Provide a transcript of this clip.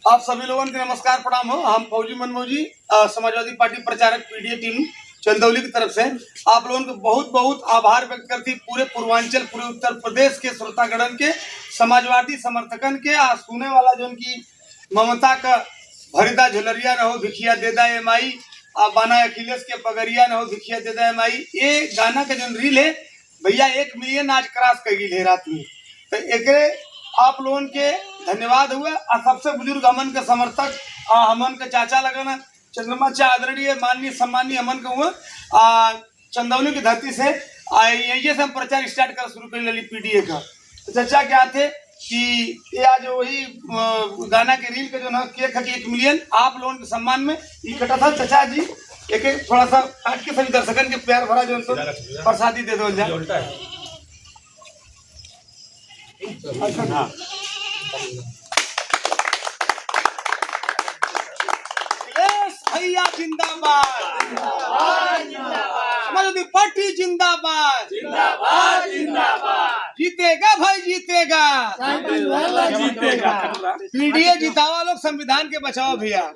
आप सभी लोगों के नमस्कार प्रणाम हो। हम फौजी मनमोजी समाजवादी पार्टी प्रचारक पीडीए टीम चंदौली की तरफ से आप लोगों को बहुत बहुत आभार व्यक्त करती पूरे पूर्वांचल पूरे उत्तर प्रदेश के श्रोतागणन के समाजवादी समर्थकन के सुने वाला जो उनकी ममता का भरिदा झुलरिया न हो भिखिया देदा ए माई बाना अखिलेश के पगरिया न हो भिखिया देदा ए माई। ये गाना का जो रील है भैया 1 मिलियन आज क्रॉस कर गई है रात में। तो एक आप लोगों के धन्यवाद हुआ और सबसे बुजुर्ग हमन के समर्थक हमन के चाचा लगना चंद्रमा चा आदरणीय माननीय सम्मानीय हमन का हुआ चंदौली की धरती से यही से हम प्रचार स्टार्ट कर शुरू कर ली पीडीए का। तो चाचा क्या थे कि ये आज वही गाना के रील का जो ना केक है कि 1 मिलियन आप लोगों के सम्मान में ये कटा था। चाचा जी एक थोड़ा सा काट के सभी दर्शकन के प्यार भरा जो प्रसादी दे दो जाए। हाँ। भैया जिंदाबाद, समाजवादी पार्टी जिंदाबाद, जीतेगा भाई जीतेगा, पीडीए जितावा लोग संविधान के बचाओ भैया।